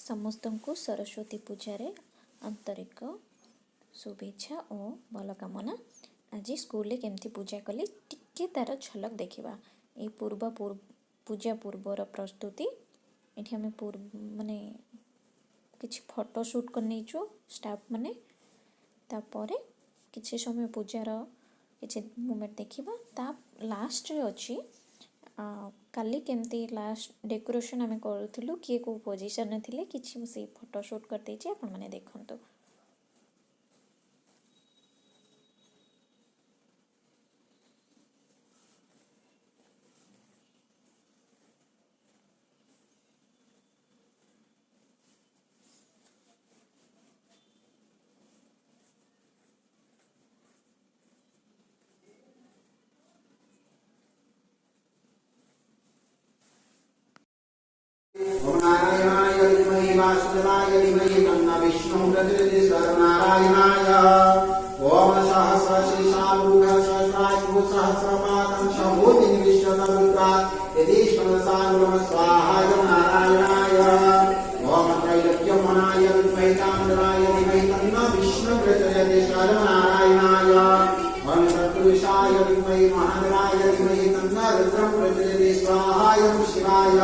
समस्त को सरस्वती पूजार आंतरिक शुभेच्छा और भल कामना। आज स्कूल केमती पूजा कली टिके तार झलक देखा। ये पूजा पूर्वर प्रस्तुति ये आम माने किसी फोटो शूट करने स्टाफ माने तापर किसी समय पूजार किसी मोमेंट देखा। ता लास्ट रे अच्छी काली केमती लास्ट डेकोरेशन आम करूँ किए को पोजिशन थे किसी से फोटो शूट कर देछि आपण माने देखंतु। ओम नारायणाय विद्महे वासुदेवाय धीमहि तन्नो विष्णुः प्रचोदयात्। सर्वनारायणाय ओम सहस्रशीर्षारूढः सहस्रायुः सहस्रपादं शम्भुं विश्वतरुद्रा यदीश्वरसानुरम स्वाहाय नारायणाय। ओम त्रैलोक्यमनाय विद्महे ताम्राय धीमहि तन्नो विष्णुः प्रचोदयात्। सर्वनारायणाय ओम सत्पुरुषाय विद्महे महादेवाय धीमहि तन्नो रुद्रं प्रचोदयात्। स्वाहाय शिवाय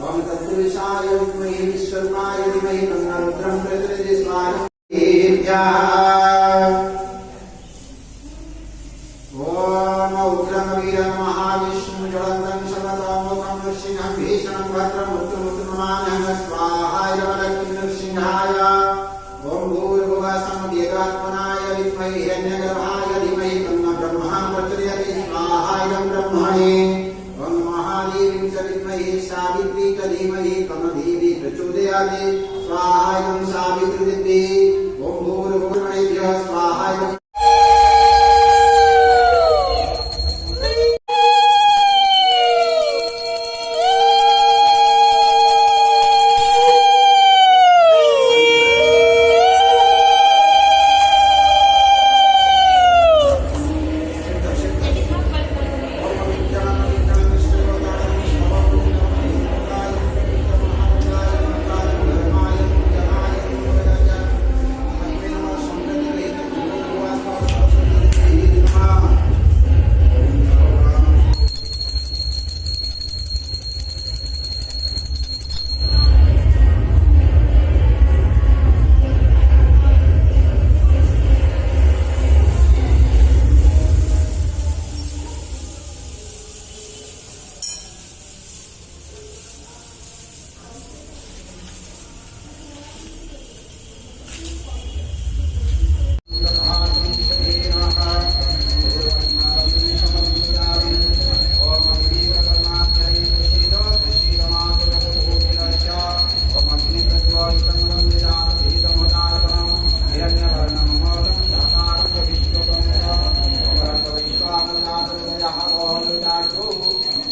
ओम तत्पुरुषाय विद्महे विश्वरूपाय धीमहि तन्नो रुद्रं प्रचोदयात्। स्वाहा ओम उग्रवीरं महाविष्णुं ज्वलन्तं शततोमुखं नृसिंहं भीषणं भद्रं मृत्युमुत्तमानः। स्वाहाय वरदनृसिंहाय ओम भूर्भुवः समवेदात्मनाय विद्महे हिरण्यगर्भाय धीमहि तन्नो ब्रह्मा प्रचोदयात्। स्वाहाय ब्रह्मणे ओम महादेवीं च विद्महे सावित्री च धीमहि तन्नो देवी प्रचोदयात्। स्वाहाय सावित्री विद्महे ओम भूर्भुवः स्वाहाय।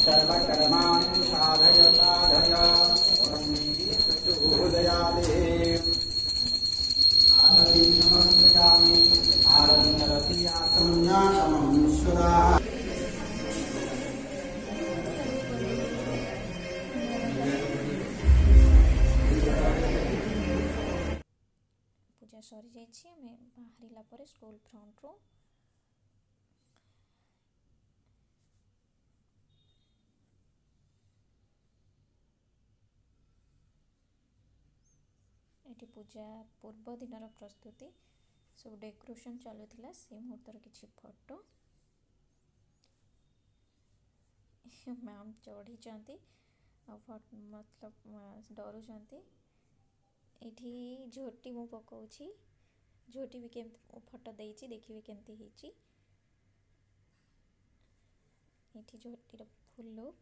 सर्वकर्माणि साधय साधय आरतिं समर्पयामि। आरतिरतियातुन्यातमं सुरा। पूजा सरी जाइछि। आमे बाहरिला परे स्कूल फ्रंट रो ये पूजा पूर्व दिन प्रस्तुति सब डेकोरेशन चलुला से मुहूर्तर किसी फोटो मैम चढ़ी मतलब डरुंट ये झोटी मु पकाऊँगी। झोटी भी केमती फोटो देती देखिए केमती ये झोटीर full look.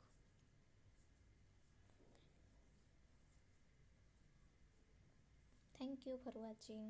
Thank you for watching.